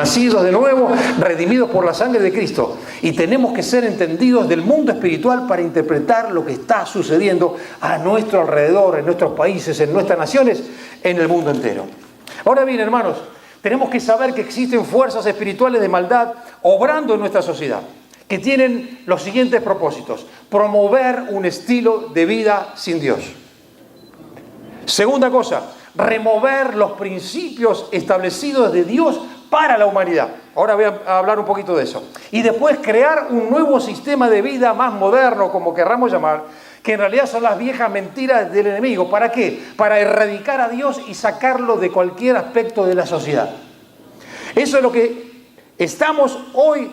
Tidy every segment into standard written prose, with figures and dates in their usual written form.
nacidos de nuevo, redimidos por la sangre de Cristo. Y tenemos que ser entendidos del mundo espiritual para interpretar lo que está sucediendo a nuestro alrededor, en nuestros países, en nuestras naciones, en el mundo entero. Ahora bien, hermanos, tenemos que saber que existen fuerzas espirituales de maldad obrando en nuestra sociedad, que tienen los siguientes propósitos: promover un estilo de vida sin Dios. Segunda cosa, remover los principios establecidos de Dios para la humanidad. Ahora voy a hablar un poquito de eso. Y después crear un nuevo sistema de vida más moderno, como querramos llamar, que en realidad son las viejas mentiras del enemigo. ¿Para qué? Para erradicar a Dios y sacarlo de cualquier aspecto de la sociedad. Eso es lo que estamos hoy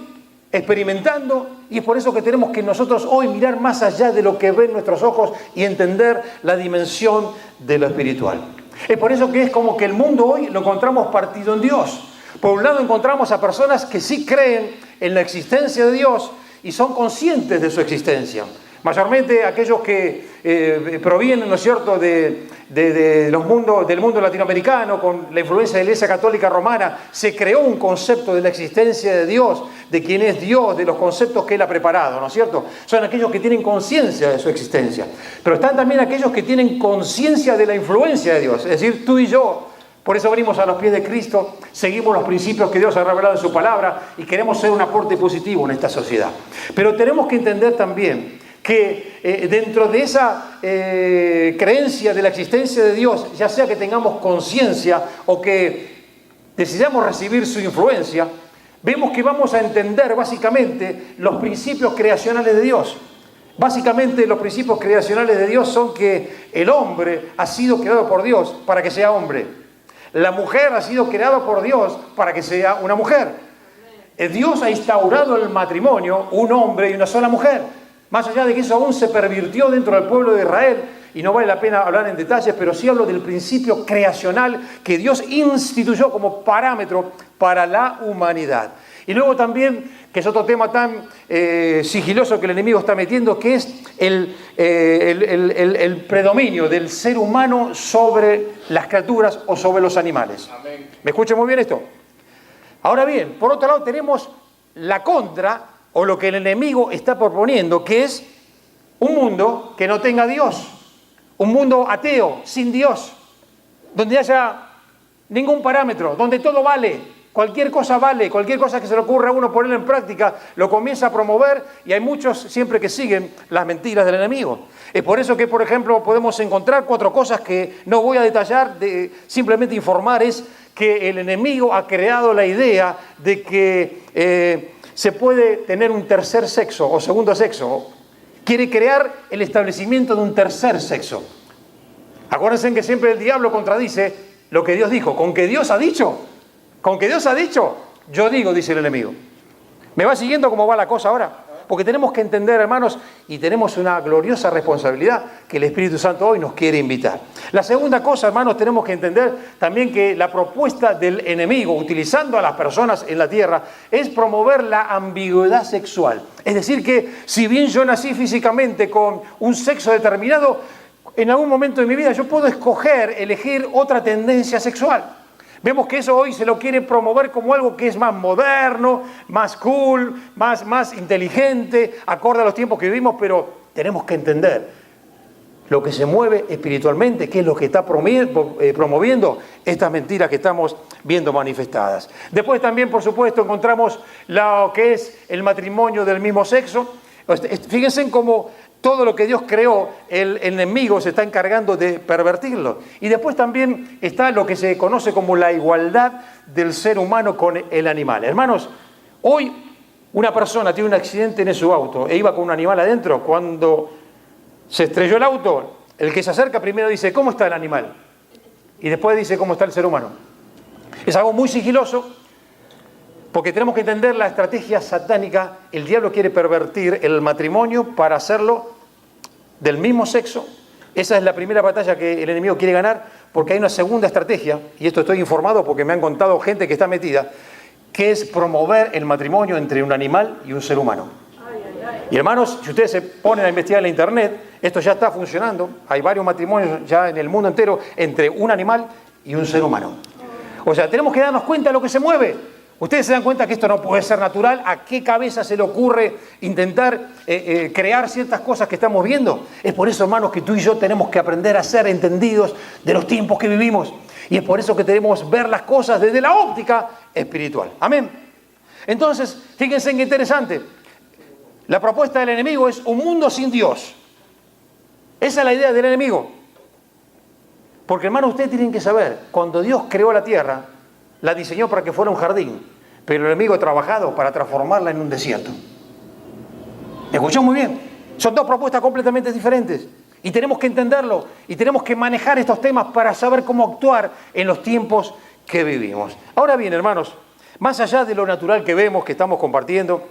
experimentando, y es por eso que tenemos que nosotros hoy mirar más allá de lo que ven nuestros ojos y entender la dimensión de lo espiritual. Es por eso que es como que el mundo hoy lo encontramos partido en Dios. Por un lado encontramos a personas que sí creen en la existencia de Dios y son conscientes de su existencia. Mayormente aquellos que provienen, ¿no es cierto?, del mundo latinoamericano, con la influencia de la Iglesia Católica Romana, se creó un concepto de la existencia de Dios, de quién es Dios, de los conceptos que Él ha preparado, ¿no es cierto? Son aquellos que tienen conciencia de su existencia. Pero están también aquellos que tienen conciencia de la influencia de Dios, es decir, tú y yo. Por eso venimos a los pies de Cristo, seguimos los principios que Dios ha revelado en su palabra y queremos ser un aporte positivo en esta sociedad. Pero tenemos que entender también que dentro de esa creencia de la existencia de Dios, ya sea que tengamos conciencia o que decidamos recibir su influencia, vemos que vamos a entender básicamente los principios creacionales de Dios. Básicamente los principios creacionales de Dios son que el hombre ha sido creado por Dios para que sea hombre. La mujer ha sido creada por Dios para que sea una mujer. Dios ha instaurado el matrimonio, un hombre y una sola mujer. Más allá de que eso aún se pervirtió dentro del pueblo de Israel, y no vale la pena hablar en detalles, pero sí hablo del principio creacional que Dios instituyó como parámetro para la humanidad. Y luego también, que es otro tema tan sigiloso que el enemigo está metiendo, que es el predominio del ser humano sobre las criaturas o sobre los animales. Amén. ¿Me escuchan muy bien esto? Ahora bien, por otro lado tenemos la contra, o lo que el enemigo está proponiendo, que es un mundo que no tenga Dios, un mundo ateo, sin Dios, donde haya ningún parámetro, donde todo vale, cualquier cosa que se le ocurra a uno ponerlo en práctica, lo comienza a promover, y hay muchos siempre que siguen las mentiras del enemigo. Es por eso que, por ejemplo, podemos encontrar 4 cosas que no voy a detallar, simplemente informar, es que el enemigo ha creado la idea de que se puede tener un tercer sexo o segundo sexo. Quiere crear el establecimiento de un tercer sexo. Acuérdense que siempre el diablo contradice lo que Dios dijo. Con que Dios ha dicho, yo digo, dice el enemigo. ¿Me va siguiendo cómo va la cosa ahora? Porque tenemos que entender, hermanos, y tenemos una gloriosa responsabilidad que el Espíritu Santo hoy nos quiere invitar. La segunda cosa, hermanos, tenemos que entender también que la propuesta del enemigo, utilizando a las personas en la tierra, es promover la ambigüedad sexual. Es decir, que si bien yo nací físicamente con un sexo determinado, en algún momento de mi vida yo puedo elegir otra tendencia sexual. Vemos que eso hoy se lo quiere promover como algo que es más moderno, más cool, más inteligente, acorde a los tiempos que vivimos, pero tenemos que entender lo que se mueve espiritualmente, qué es lo que está promoviendo estas mentiras que estamos viendo manifestadas. Después también, por supuesto, encontramos lo que es el matrimonio del mismo sexo. Fíjense en cómo todo lo que Dios creó, el enemigo se está encargando de pervertirlo. Y después también está lo que se conoce como la igualdad del ser humano con el animal. Hermanos, hoy una persona tiene un accidente en su auto e iba con un animal adentro. Cuando se estrelló el auto, el que se acerca primero dice, ¿cómo está el animal? Y después dice, ¿cómo está el ser humano? Es algo muy sigiloso, porque tenemos que entender la estrategia satánica. El diablo quiere pervertir el matrimonio para hacerlo del mismo sexo. Esa es la primera batalla que el enemigo quiere ganar, porque hay una segunda estrategia, y esto estoy informado porque me han contado gente que está metida, que es promover el matrimonio entre un animal y un ser humano. Y hermanos, si ustedes se ponen a investigar en la internet, esto ya está funcionando. Hay varios matrimonios ya en el mundo entero entre un animal y un ser humano. O sea, tenemos que darnos cuenta de lo que se mueve. Ustedes se dan cuenta que esto no puede ser natural. ¿A qué cabeza se le ocurre intentar crear ciertas cosas que estamos viendo? Es por eso, hermanos, que tú y yo tenemos que aprender a ser entendidos de los tiempos que vivimos. Y es por eso que debemos ver las cosas desde la óptica espiritual. Amén. Entonces, fíjense qué interesante. La propuesta del enemigo es un mundo sin Dios. Esa es la idea del enemigo. Porque, hermanos, ustedes tienen que saber, cuando Dios creó la tierra, la diseñó para que fuera un jardín, pero el enemigo ha trabajado para transformarla en un desierto. ¿Me escuchó muy bien? Son dos propuestas completamente diferentes. Y tenemos que entenderlo, y tenemos que manejar estos temas para saber cómo actuar en los tiempos que vivimos. Ahora bien, hermanos, más allá de lo natural que vemos, que estamos compartiendo,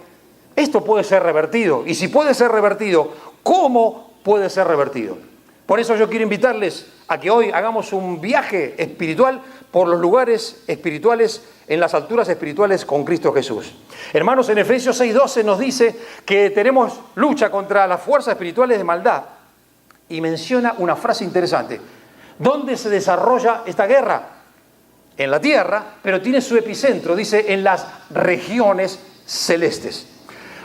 esto puede ser revertido. Y si puede ser revertido, ¿cómo puede ser revertido? Por eso yo quiero invitarles a que hoy hagamos un viaje espiritual por los lugares espirituales, en las alturas espirituales con Cristo Jesús. Hermanos, en Efesios 6:12 nos dice que tenemos lucha contra las fuerzas espirituales de maldad. Y menciona una frase interesante. ¿Dónde se desarrolla esta guerra? En la tierra, pero tiene su epicentro, dice, en las regiones celestes.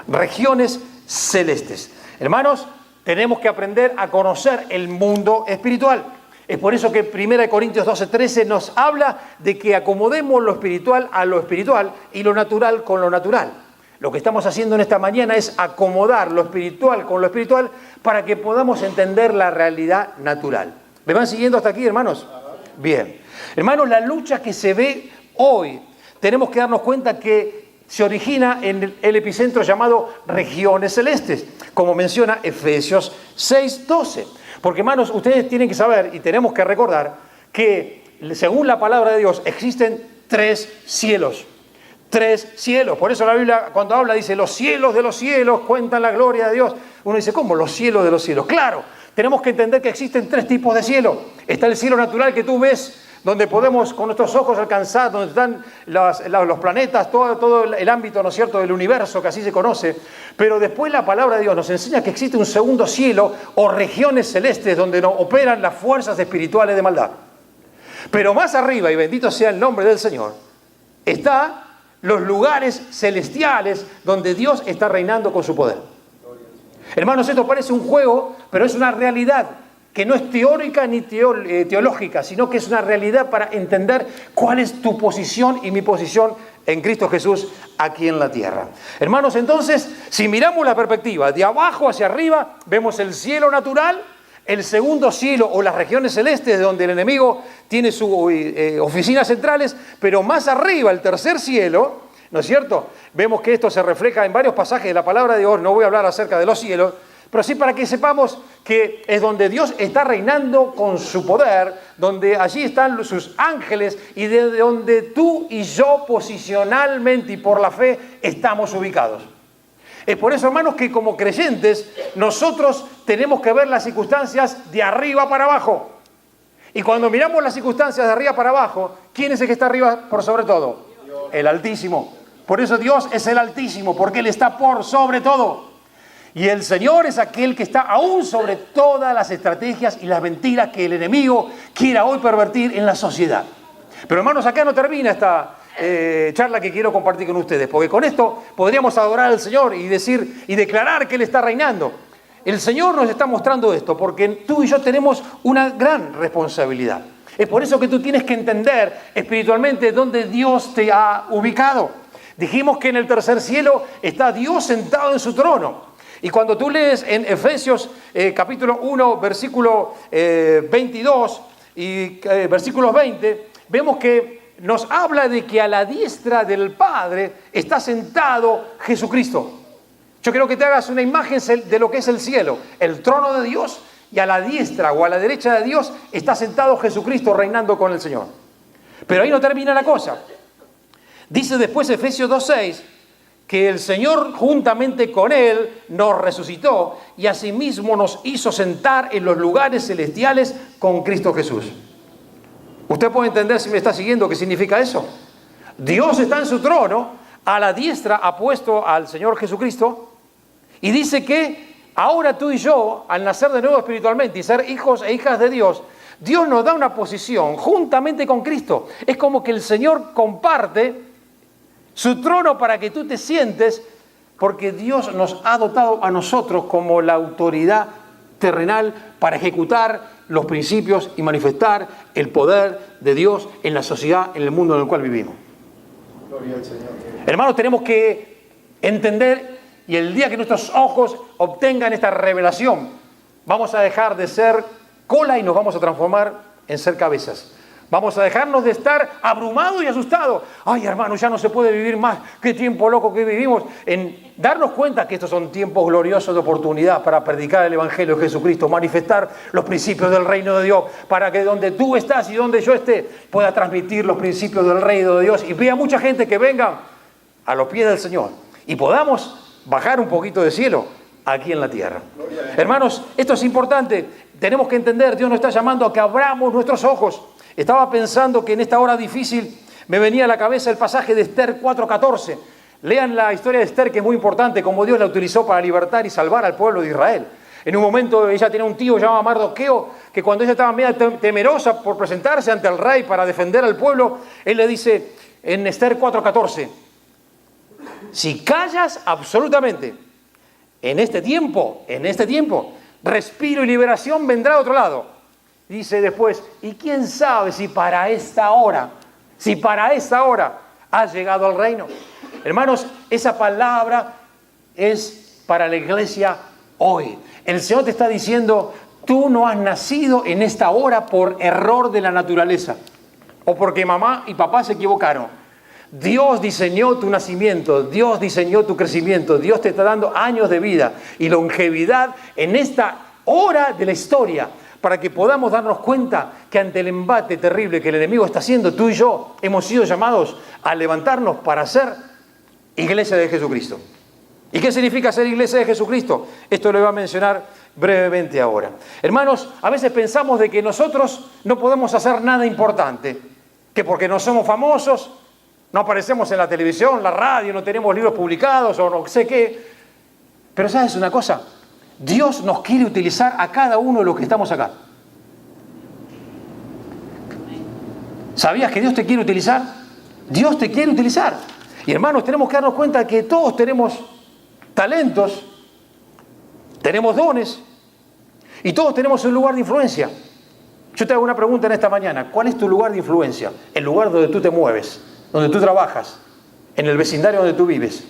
Regiones celestes. Hermanos, tenemos que aprender a conocer el mundo espiritual. Es por eso que 1 Corintios 12:13 nos habla de que acomodemos lo espiritual a lo espiritual y lo natural con lo natural. Lo que estamos haciendo en esta mañana es acomodar lo espiritual con lo espiritual para que podamos entender la realidad natural. ¿Me van siguiendo hasta aquí, hermanos? Bien. Hermanos, la lucha que se ve hoy, tenemos que darnos cuenta que se origina en el epicentro llamado regiones celestes, como menciona Efesios 6:12. Porque, hermanos, ustedes tienen que saber y tenemos que recordar que, según la palabra de Dios, existen 3 cielos. 3 cielos. Por eso la Biblia, cuando habla, dice, los cielos de los cielos cuentan la gloria de Dios. Uno dice, ¿cómo los cielos de los cielos? Claro, tenemos que entender que existen 3 tipos de cielo. Está el cielo natural que tú ves, donde podemos con nuestros ojos alcanzar, donde están los planetas, todo el ámbito, ¿no es cierto?, del universo, que así se conoce. Pero después la palabra de Dios nos enseña que existe un segundo cielo o regiones celestes donde no operan las fuerzas espirituales de maldad. Pero más arriba, y bendito sea el nombre del Señor, está los lugares celestiales donde Dios está reinando con su poder. Hermanos, esto parece un juego, pero es una realidad que no es teórica ni teológica, sino que es una realidad para entender cuál es tu posición y mi posición en Cristo Jesús aquí en la tierra. Hermanos, entonces, si miramos la perspectiva de abajo hacia arriba, vemos el cielo natural, el segundo cielo o las regiones celestes donde el enemigo tiene sus oficinas centrales, pero más arriba, el tercer cielo, ¿no es cierto? Vemos que esto se refleja en varios pasajes de la palabra de Dios. No voy a hablar acerca de los cielos, pero sí para que sepamos que es donde Dios está reinando con su poder, donde allí están sus ángeles y de donde tú y yo posicionalmente y por la fe estamos ubicados. Es por eso, hermanos, que como creyentes nosotros tenemos que ver las circunstancias de arriba para abajo. Y cuando miramos las circunstancias de arriba para abajo, ¿quién es el que está arriba por sobre todo? Dios. El Altísimo. Por eso Dios es el Altísimo, porque Él está por sobre todo. Y el Señor es aquel que está aún sobre todas las estrategias y las mentiras que el enemigo quiera hoy pervertir en la sociedad. Pero, hermanos, acá no termina esta charla que quiero compartir con ustedes, porque con esto podríamos adorar al Señor y decir y declarar que Él está reinando. El Señor nos está mostrando esto porque tú y yo tenemos una gran responsabilidad. Es por eso que tú tienes que entender espiritualmente dónde Dios te ha ubicado. Dijimos que en el tercer cielo está Dios sentado en su trono. Y cuando tú lees en Efesios capítulo 1, versículo 22 y versículos 20, vemos que nos habla de que a la diestra del Padre está sentado Jesucristo. Yo quiero que te hagas una imagen de lo que es el cielo, el trono de Dios, y a la diestra o a la derecha de Dios está sentado Jesucristo reinando con el Señor. Pero ahí no termina la cosa. Dice después Efesios 2:6 que el Señor juntamente con Él nos resucitó y asimismo nos hizo sentar en los lugares celestiales con Cristo Jesús. ¿Usted puede entender, si me está siguiendo, qué significa eso? Dios está en su trono, a la diestra ha puesto al Señor Jesucristo y dice que ahora tú y yo, al nacer de nuevo espiritualmente y ser hijos e hijas de Dios, Dios nos da una posición juntamente con Cristo. Es como que el Señor comparte Su trono para que tú te sientes, porque Dios nos ha dotado a nosotros como la autoridad terrenal para ejecutar los principios y manifestar el poder de Dios en la sociedad, en el mundo en el cual vivimos. Gloria al Señor. Hermanos, tenemos que entender, y el día que nuestros ojos obtengan esta revelación, vamos a dejar de ser cola y nos vamos a transformar en ser cabezas. Vamos a dejarnos de estar abrumados y asustados. Ay, hermano, ya no se puede vivir más. Qué tiempo loco que vivimos. En darnos cuenta que estos son tiempos gloriosos de oportunidad para predicar el Evangelio de Jesucristo, manifestar los principios del reino de Dios, para que donde tú estás y donde yo esté, pueda transmitir los principios del reino de Dios y vea mucha gente que venga a los pies del Señor y podamos bajar un poquito de cielo aquí en la tierra. Hermanos, esto es importante. Tenemos que entender, Dios nos está llamando a que abramos nuestros ojos. Estaba pensando que en esta hora difícil me venía a la cabeza el pasaje de Esther 4:14. Lean la historia de Esther, que es muy importante, cómo Dios la utilizó para libertar y salvar al pueblo de Israel. En un momento ella tenía un tío llamado Mardoqueo, que cuando ella estaba media temerosa por presentarse ante el rey para defender al pueblo, él le dice en Esther 4:14, si callas absolutamente en este tiempo, respiro y liberación vendrá de otro lado. Dice después, y quién sabe si para esta hora ha llegado al reino. Hermanos, esa palabra es para la iglesia hoy. El Señor te está diciendo, tú no has nacido en esta hora por error de la naturaleza o porque mamá y papá se equivocaron. Dios diseñó tu nacimiento, Dios diseñó tu crecimiento, Dios te está dando años de vida y longevidad en esta hora de la historia, para que podamos darnos cuenta que ante el embate terrible que el enemigo está haciendo, tú y yo hemos sido llamados a levantarnos para ser iglesia de Jesucristo. ¿Y qué significa ser iglesia de Jesucristo? Esto lo voy a mencionar brevemente ahora. Hermanos, a veces pensamos de que nosotros no podemos hacer nada importante, que porque no somos famosos, no aparecemos en la televisión, la radio, no tenemos libros publicados o no sé qué. Pero ¿sabes una cosa? Dios nos quiere utilizar a cada uno de los que estamos acá. ¿Sabías que Dios te quiere utilizar? Dios te quiere utilizar. Y hermanos, tenemos que darnos cuenta de que todos tenemos talentos, tenemos dones y todos tenemos un lugar de influencia. Yo te hago una pregunta en esta mañana. ¿Cuál es tu lugar de influencia? El lugar donde tú te mueves, donde tú trabajas, en el vecindario donde tú vives.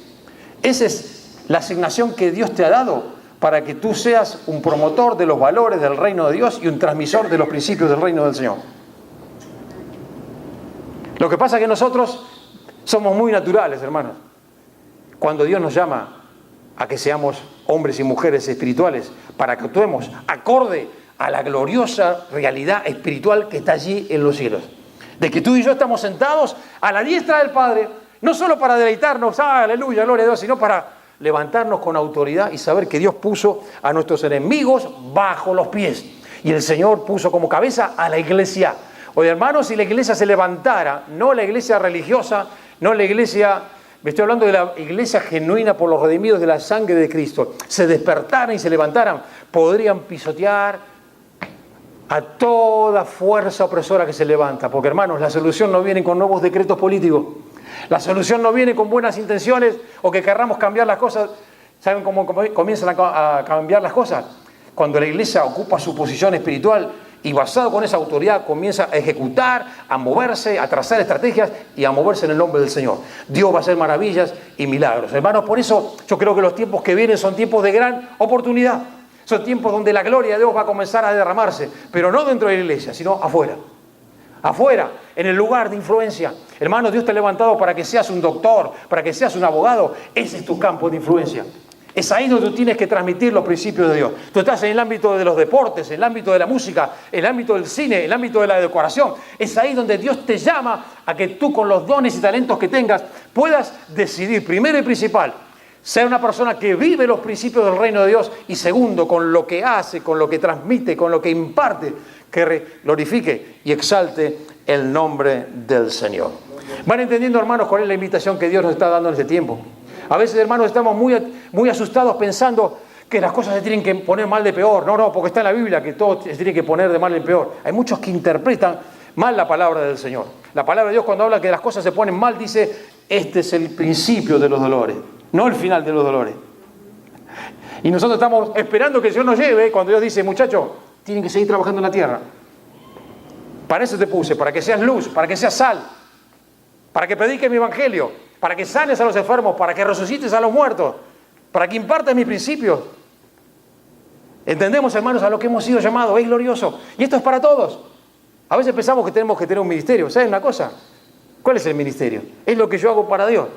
Esa es la asignación que Dios te ha dado para que tú seas un promotor de los valores del reino de Dios y un transmisor de los principios del reino del Señor. Lo que pasa es que nosotros somos muy naturales, hermanos. Cuando Dios nos llama a que seamos hombres y mujeres espirituales, para que actuemos acorde a la gloriosa realidad espiritual que está allí en los cielos. De que tú y yo estamos sentados a la diestra del Padre, no solo para deleitarnos, aleluya, gloria a Dios, sino para levantarnos con autoridad y saber que Dios puso a nuestros enemigos bajo los pies. Y el Señor puso como cabeza a la iglesia. Oye, hermanos, si la iglesia se levantara, no la iglesia religiosa, no la iglesia, me estoy hablando de la iglesia genuina por los redimidos de la sangre de Cristo, se despertaran y se levantaran, podrían pisotear a toda fuerza opresora que se levanta. Porque, hermanos, la solución no viene con nuevos decretos políticos. La solución no viene con buenas intenciones o que querramos cambiar las cosas. ¿Saben cómo comienzan a cambiar las cosas? Cuando la iglesia ocupa su posición espiritual y basado con esa autoridad comienza a ejecutar, a moverse, a trazar estrategias y a moverse en el nombre del Señor. Dios va a hacer maravillas y milagros. Hermanos, por eso yo creo que los tiempos que vienen son tiempos de gran oportunidad. Son tiempos donde la gloria de Dios va a comenzar a derramarse, pero no dentro de la iglesia, sino afuera. Afuera, en el lugar de influencia. Hermano, Dios te ha levantado para que seas un doctor, para que seas un abogado. Ese es tu campo de influencia. Es ahí donde tú tienes que transmitir los principios de Dios. Tú estás en el ámbito de los deportes, en el ámbito de la música, en el ámbito del cine, en el ámbito de la decoración. Es ahí donde Dios te llama a que tú con los dones y talentos que tengas puedas decidir, primero y principal, ser una persona que vive los principios del reino de Dios y segundo, con lo que hace, con lo que transmite, con lo que imparte, que glorifique y exalte el nombre del Señor. ¿Van entendiendo, hermanos, cuál es la invitación que Dios nos está dando en este tiempo? A veces, hermanos, estamos muy asustados pensando que las cosas se tienen que poner mal de peor. No, porque está en la Biblia que todo se tiene que poner de mal en peor. Hay muchos que interpretan mal la palabra del Señor. La palabra de Dios cuando habla que las cosas se ponen mal dice este es el principio de los dolores, no el final de los dolores. Y nosotros estamos esperando que el Señor nos lleve cuando Dios dice, muchachos, tienen que seguir trabajando en la tierra. Para eso te puse, para que seas luz, para que seas sal, para que prediques mi evangelio, para que sanes a los enfermos, para que resucites a los muertos, para que impartas mis principios. Entendemos, hermanos, a lo que hemos sido llamados, es glorioso. Y esto es para todos. A veces pensamos que tenemos que tener un ministerio. ¿Saben una cosa? ¿Cuál es el ministerio? Es lo que yo hago para Dios.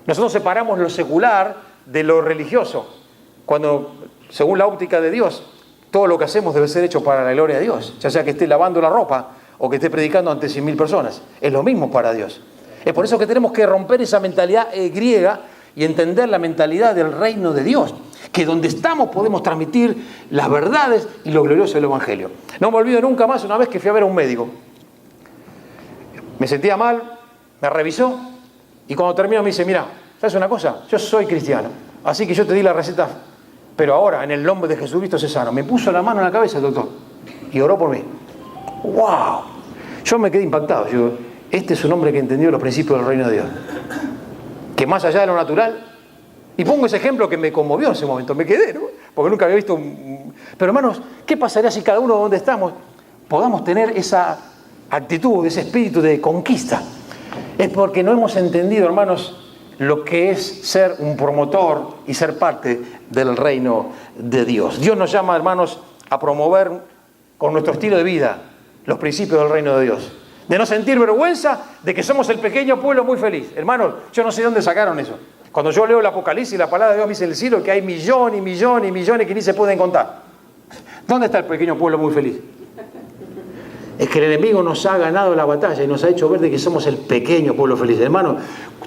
Nosotros separamos lo secular de lo religioso. Cuando, según la óptica de Dios, todo lo que hacemos debe ser hecho para la gloria de Dios. Ya sea que esté lavando la ropa o que esté predicando ante 100.000 personas. Es lo mismo para Dios. Es por eso que tenemos que romper esa mentalidad griega y entender la mentalidad del reino de Dios. Que donde estamos podemos transmitir las verdades y lo glorioso del Evangelio. No me olvido nunca más una vez que fui a ver a un médico. Me sentía mal, me revisó y cuando terminó me dice, mira, ¿sabes una cosa? Yo soy cristiano, así que yo te di la receta, pero ahora en el nombre de Jesucristo se sano. Me puso la mano en la cabeza el doctor y oró por mí. ¡Wow! Yo me quedé impactado. Yo, este es un hombre que entendió los principios del reino de Dios. Que más allá de lo natural, y pongo ese ejemplo que me conmovió en ese momento, me quedé, ¿no? Porque nunca había visto Pero hermanos, ¿qué pasaría si cada uno donde estamos podamos tener esa actitud, ese espíritu de conquista? Es porque no hemos entendido, hermanos, lo que es ser un promotor y ser parte del reino de Dios. Dios nos llama, hermanos, a promover con nuestro estilo de vida los principios del reino de Dios. De no sentir vergüenza de que somos el pequeño pueblo muy feliz. Hermanos, yo no sé de dónde sacaron eso. Cuando yo leo el Apocalipsis, la palabra de Dios me dice en el cielo que hay millones y millones y millones que ni se pueden contar. ¿Dónde está el pequeño pueblo muy feliz? Es que el enemigo nos ha ganado la batalla y nos ha hecho ver de que somos el pequeño pueblo feliz. Hermano,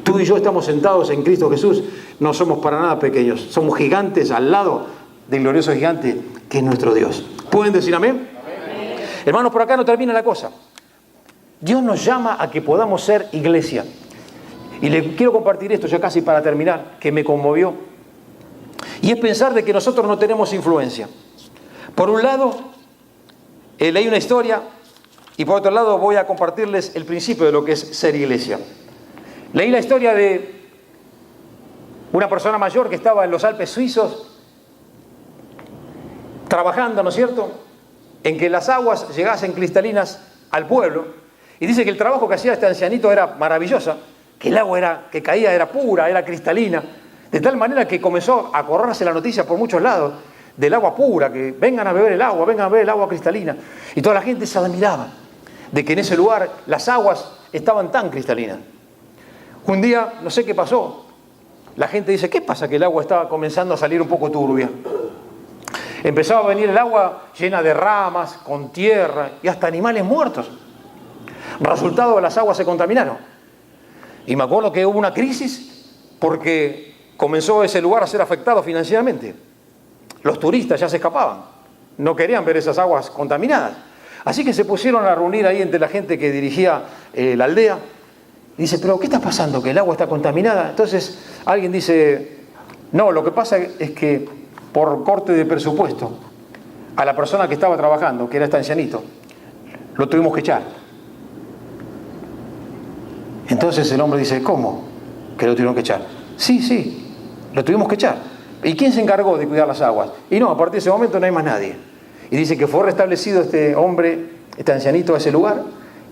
tú y yo estamos sentados en Cristo Jesús, no somos para nada pequeños. Somos gigantes al lado del glorioso gigante que es nuestro Dios. ¿Pueden decir amén? Amén. Hermanos, por acá no termina la cosa. Dios nos llama a que podamos ser iglesia. Y le quiero compartir esto ya casi para terminar, que me conmovió. Y es pensar de que nosotros no tenemos influencia. Por un lado, leí una historia y por otro lado voy a compartirles el principio de lo que es ser iglesia. Leí la historia de una persona mayor que estaba en los Alpes suizos trabajando, ¿no es cierto?, en que las aguas llegasen cristalinas al pueblo. Y dice que el trabajo que hacía este ancianito era maravilloso, que el agua que caía era pura, era cristalina, de tal manera que comenzó a correrse la noticia por muchos lados del agua pura, que vengan a beber el agua, vengan a beber el agua cristalina. Y toda la gente se admiraba de que en ese lugar las aguas estaban tan cristalinas. Un día, no sé qué pasó, la gente dice, ¿qué pasa? Que el agua estaba comenzando a salir un poco turbia. Empezaba a venir el agua llena de ramas, con tierra y hasta animales muertos. Resultado, las aguas se contaminaron. Y me acuerdo que hubo una crisis porque comenzó ese lugar a ser afectado financieramente. Los turistas ya se escapaban, no querían ver esas aguas contaminadas. Así que se pusieron a reunir ahí entre la gente que dirigía la aldea. Y dice, ¿pero qué está pasando? ¿Que el agua está contaminada? Entonces alguien dice, no, lo que pasa es que por corte de presupuesto a la persona que estaba trabajando, que era este ancianito, lo tuvimos que echar. Entonces el hombre dice, ¿cómo? ¿Que lo tuvieron que echar? Sí, lo tuvimos que echar. ¿Y quién se encargó de cuidar las aguas? Y no, a partir de ese momento no hay más nadie. Y dice que fue restablecido este hombre, este ancianito a ese lugar,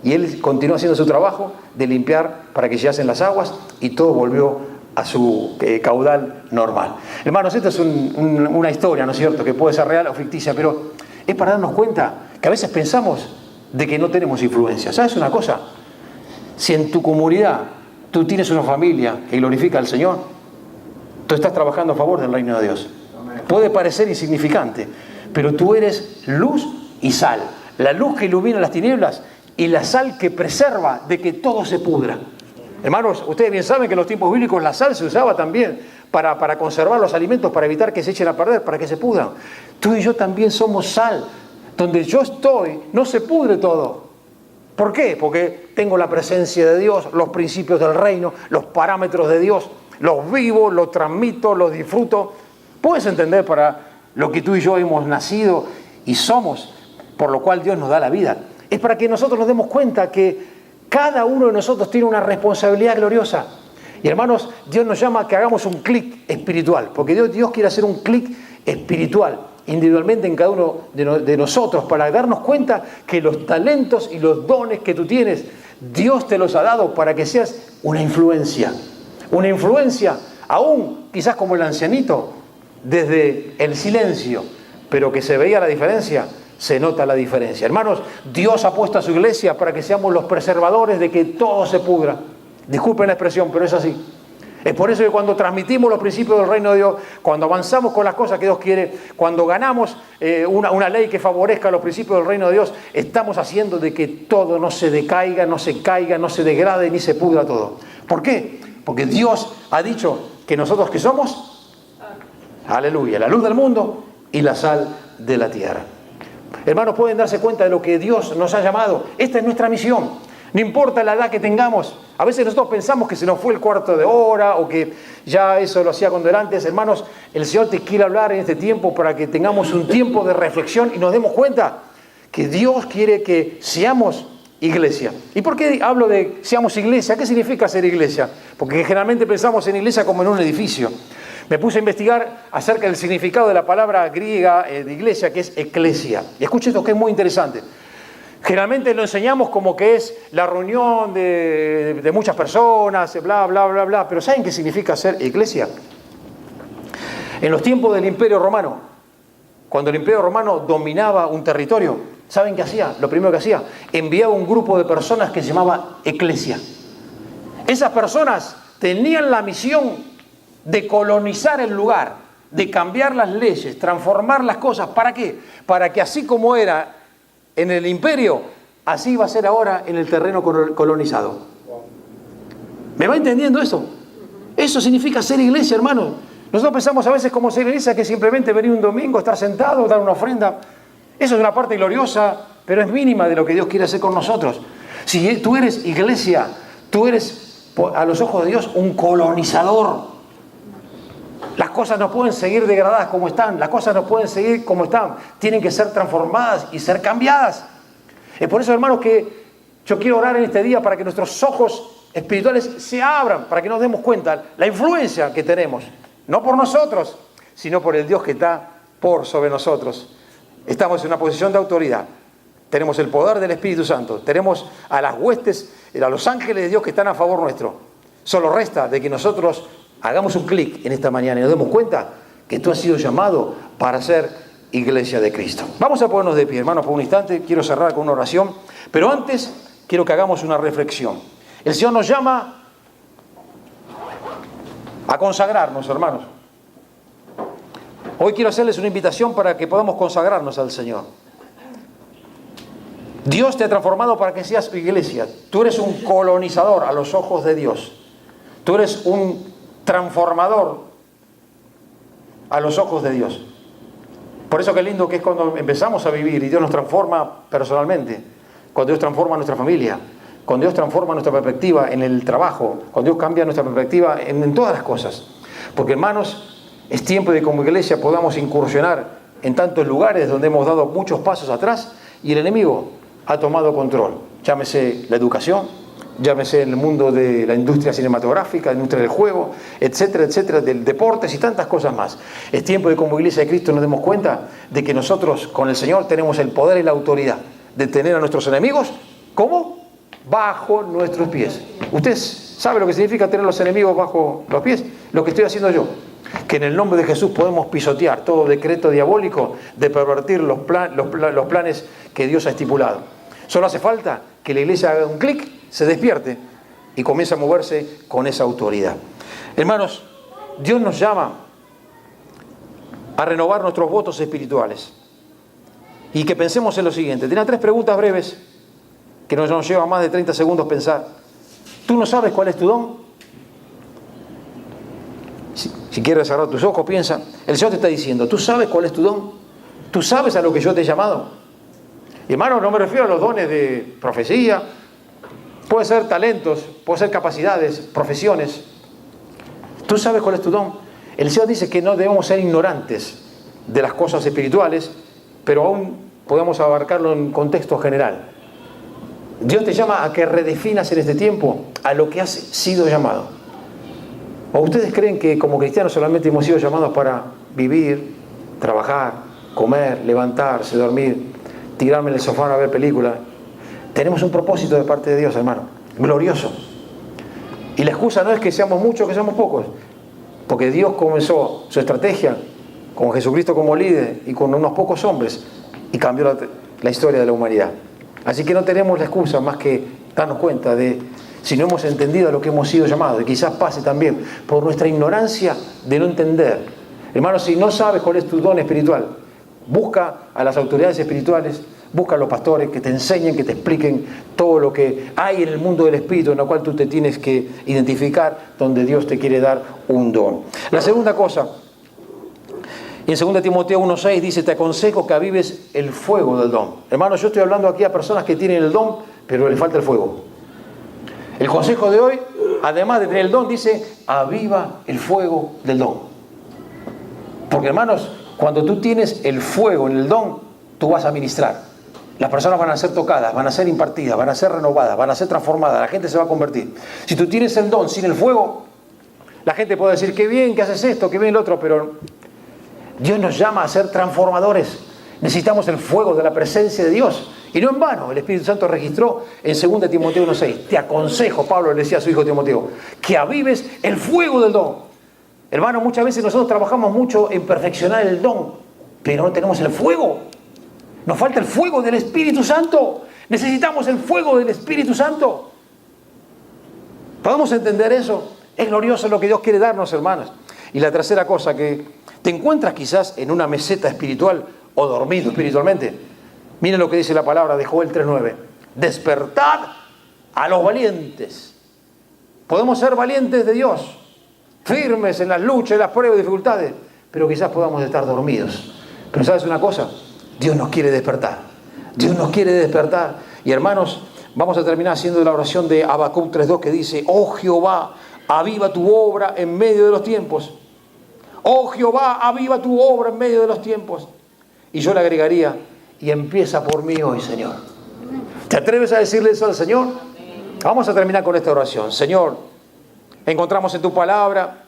y él continuó haciendo su trabajo de limpiar para que llegasen las aguas y todo volvió a su caudal normal. Hermanos, esta es una historia, ¿no es cierto?, que puede ser real o ficticia, pero es para darnos cuenta que a veces pensamos de que no tenemos influencia. ¿Sabes una cosa? Si en tu comunidad tú tienes una familia que glorifica al Señor, tú estás trabajando a favor del reino de Dios. Puede parecer insignificante, pero tú eres luz y sal. La luz que ilumina las tinieblas y la sal que preserva de que todo se pudra. Hermanos, ustedes bien saben que en los tiempos bíblicos la sal se usaba también para conservar los alimentos, para evitar que se echen a perder, para que se pudran. Tú y yo también somos sal. Donde yo estoy, no se pudre todo. ¿Por qué? Porque tengo la presencia de Dios, los principios del reino, los parámetros de Dios, los vivo, los transmito, los disfruto. ¿Puedes entender para lo que tú y yo hemos nacido y somos, por lo cual Dios nos da la vida? Es para que nosotros nos demos cuenta que cada uno de nosotros tiene una responsabilidad gloriosa Y hermanos, Dios nos llama a que hagamos un clic espiritual, porque Dios quiere hacer un clic espiritual, individualmente en cada uno de nosotros, para darnos cuenta que los talentos y los dones que tú tienes, Dios te los ha dado para que seas una influencia, aún quizás como el ancianito, desde el silencio, pero que se veía la diferencia, se nota la diferencia. Hermanos, Dios ha puesto a su iglesia para que seamos los preservadores de que todo se pudra. Disculpen la expresión, pero es así. Es por eso que cuando transmitimos los principios del reino de Dios, cuando avanzamos con las cosas que Dios quiere, cuando ganamos una ley que favorezca los principios del reino de Dios, estamos haciendo de que todo no se decaiga, no se caiga, no se degrade ni se pudra todo. ¿Por qué? Porque Dios ha dicho que nosotros que somos, aleluya, la luz del mundo y la sal de la tierra. Hermanos, pueden darse cuenta de lo que Dios nos ha llamado. Esta es nuestra misión. No importa la edad que tengamos. A veces nosotros pensamos que se nos fue el cuarto de hora o que ya eso lo hacía cuando era antes. Hermanos, el Señor te quiere hablar en este tiempo para que tengamos un tiempo de reflexión y nos demos cuenta que Dios quiere que seamos iglesia. ¿Y por qué hablo de seamos iglesia? ¿Qué significa ser iglesia? Porque generalmente pensamos en iglesia como en un edificio. Me puse a investigar acerca del significado de la palabra griega de iglesia, que es eclesia. Y escuchen esto que es muy interesante. Generalmente lo enseñamos como que es la reunión de muchas personas, bla, bla, bla, bla. Pero ¿saben qué significa ser iglesia? En los tiempos del Imperio Romano, cuando el Imperio Romano dominaba un territorio, ¿saben qué hacía? Lo primero que hacía, enviaba un grupo de personas que se llamaba eclesia. Esas personas tenían la misión de colonizar el lugar, de cambiar las leyes, transformar las cosas. ¿Para qué? Para que así como era en el imperio, así va a ser ahora en el terreno colonizado. ¿Me va entendiendo eso? Eso significa ser iglesia, hermano. Nosotros pensamos a veces como ser iglesia que simplemente venir un domingo, estar sentado, dar una ofrenda. Eso es una parte gloriosa, pero es mínima de lo que Dios quiere hacer con nosotros. Si tú eres iglesia, tú eres a los ojos de Dios un colonizador. Las cosas no pueden seguir degradadas como están, las cosas no pueden seguir como están, tienen que ser transformadas y ser cambiadas. Es por eso, hermanos, que yo quiero orar en este día para que nuestros ojos espirituales se abran, para que nos demos cuenta la influencia que tenemos, no por nosotros, sino por el Dios que está por sobre nosotros. Estamos en una posición de autoridad, tenemos el poder del Espíritu Santo, tenemos a las huestes, a los ángeles de Dios que están a favor nuestro. Solo resta de que nosotros hagamos un clic en esta mañana y nos demos cuenta que tú has sido llamado para ser iglesia de Cristo. Vamos a ponernos de pie, hermanos, por un instante. Quiero cerrar con una oración, pero antes quiero que hagamos una reflexión. El Señor nos llama a consagrarnos, hermanos. Hoy quiero hacerles una invitación para que podamos consagrarnos al Señor. Dios te ha transformado para que seas iglesia. Tú eres un colonizador a los ojos de Dios. Tú eres un transformador a los ojos de Dios. Por eso qué lindo que es cuando empezamos a vivir y Dios nos transforma personalmente, cuando Dios transforma nuestra familia, cuando Dios transforma nuestra perspectiva en el trabajo, cuando Dios cambia nuestra perspectiva en todas las cosas. Porque, hermanos, es tiempo de que como iglesia podamos incursionar en tantos lugares donde hemos dado muchos pasos atrás y el enemigo ha tomado control. Llámese la educación, llámese en el mundo de la industria cinematográfica, la industria del juego, etcétera, etcétera, del deportes y tantas cosas más. Es tiempo de como iglesia de Cristo nos demos cuenta de que nosotros con el Señor tenemos el poder y la autoridad de tener a nuestros enemigos, ¿cómo? Bajo nuestros pies. ¿Usted sabe lo que significa tener los enemigos bajo los pies? Lo que estoy haciendo yo. Que en el nombre de Jesús podemos pisotear todo decreto diabólico de pervertir los planes que Dios ha estipulado. Solo hace falta que la iglesia haga un clic, se despierte y comienza a moverse con esa autoridad. Hermanos, Dios nos llama a renovar nuestros votos espirituales y que pensemos en lo siguiente. Tenía 3 preguntas breves que nos llevan más de 30 segundos pensar. ¿Tú no sabes cuál es tu don? Si quieres cerrar tus ojos, piensa. El Señor te está diciendo, ¿tú sabes cuál es tu don? ¿Tú sabes a lo que yo te he llamado? Y, hermano, no me refiero a los dones de profecía. Puede ser talentos, puede ser capacidades, profesiones. ¿Tú sabes cuál es tu don? El Señor dice que no debemos ser ignorantes de las cosas espirituales, pero aún podemos abarcarlo en contexto general. Dios te llama a que redefinas en este tiempo a lo que has sido llamado. ¿O ustedes creen que como cristianos solamente hemos sido llamados para vivir, trabajar, comer, levantarse, dormir, tirarme en el sofá a ver películas? Tenemos un propósito de parte de Dios, hermano, glorioso. Y la excusa no es que seamos muchos, que seamos pocos, porque Dios comenzó su estrategia con Jesucristo como líder y con unos pocos hombres y cambió la historia de la humanidad. Así que no tenemos la excusa más que darnos cuenta de si no hemos entendido a lo que hemos sido llamados, y quizás pase también por nuestra ignorancia de no entender. Hermano, si no sabes cuál es tu don espiritual, busca a las autoridades espirituales, busca a los pastores que te enseñen, que te expliquen todo lo que hay en el mundo del espíritu, en el cual tú te tienes que identificar, donde Dios te quiere dar un don. La segunda cosa, en 2 Timoteo 1:6 dice: te aconsejo que avives el fuego del don. Hermano, yo estoy hablando aquí a personas que tienen el don, pero les falta el fuego. El consejo de hoy, además de tener el don, dice: aviva el fuego del don. Porque, hermanos, cuando tú tienes el fuego en el don, tú vas a ministrar. Las personas van a ser tocadas, van a ser impartidas, van a ser renovadas, van a ser transformadas, la gente se va a convertir. Si tú tienes el don sin el fuego, la gente puede decir: qué bien que haces esto, qué bien lo otro, pero Dios nos llama a ser transformadores. Necesitamos el fuego de la presencia de Dios. Y no en vano, el Espíritu Santo registró en 2 Timoteo 1:6: te aconsejo, Pablo le decía a su hijo Timoteo, que avives el fuego del don. Hermano, muchas veces nosotros trabajamos mucho en perfeccionar el don, pero no tenemos el fuego. Nos falta el fuego del Espíritu Santo. Necesitamos el fuego del Espíritu Santo. ¿Podemos entender eso? Es glorioso lo que Dios quiere darnos, hermanos. Y la tercera cosa, que te encuentras quizás en una meseta espiritual o dormido espiritualmente. Miren lo que dice la palabra de Joel 3:9. Despertad a los valientes. Podemos ser valientes de Dios, firmes en las luchas, en las pruebas y dificultades, pero quizás podamos estar dormidos. Pero ¿sabes una cosa? Dios nos quiere despertar. Dios nos quiere despertar. Y hermanos, vamos a terminar haciendo la oración de Habacuc 3:2 que dice: oh Jehová, aviva tu obra en medio de los tiempos. Oh Jehová, aviva tu obra en medio de los tiempos. Y yo le agregaría: y empieza por mí hoy, Señor. ¿Te atreves a decirle eso al Señor? Vamos a terminar con esta oración. Señor, encontramos en tu palabra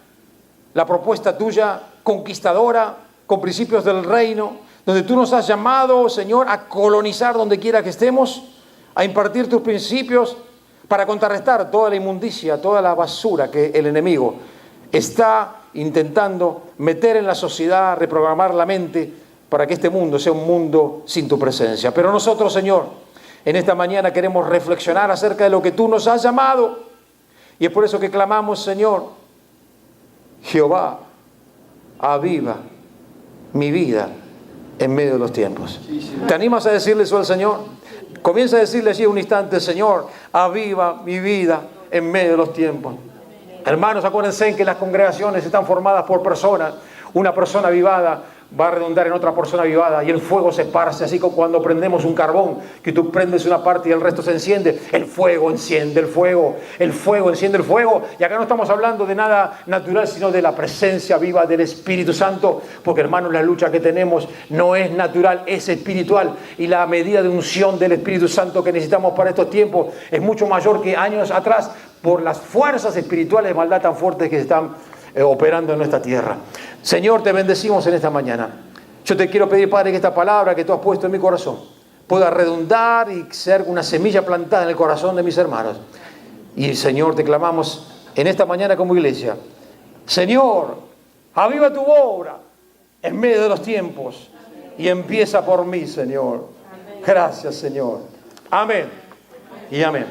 la propuesta tuya conquistadora, con principios del reino, donde tú nos has llamado, Señor, a colonizar donde quiera que estemos, a impartir tus principios para contrarrestar toda la inmundicia, toda la basura que el enemigo está intentando meter en la sociedad, reprogramar la mente para que este mundo sea un mundo sin tu presencia. Pero nosotros, Señor, en esta mañana queremos reflexionar acerca de lo que tú nos has llamado. Y es por eso que clamamos: Señor, Jehová, aviva mi vida en medio de los tiempos. ¿Te animas a decirle eso al Señor? Comienza a decirle allí un instante: Señor, aviva mi vida en medio de los tiempos. Hermanos, acuérdense que las congregaciones están formadas por personas. Una persona avivada va a redundar en otra persona avivada, y el fuego se esparce, así como cuando prendemos un carbón, que tú prendes una parte y el resto se enciende. El fuego enciende el fuego enciende el fuego. Y acá no estamos hablando de nada natural, sino de la presencia viva del Espíritu Santo, porque, hermanos, la lucha que tenemos no es natural, es espiritual, y la medida de unción del Espíritu Santo que necesitamos para estos tiempos es mucho mayor que años atrás, por las fuerzas espirituales de maldad tan fuertes que se están operando en nuestra tierra. Señor, te bendecimos en esta mañana. Yo te quiero pedir, Padre, que esta palabra que tú has puesto en mi corazón pueda redundar y ser una semilla plantada en el corazón de mis hermanos. Y, Señor, te clamamos en esta mañana como iglesia: Señor, aviva tu obra en medio de los tiempos y empieza por mí, Señor. Gracias, Señor. Amén y amén.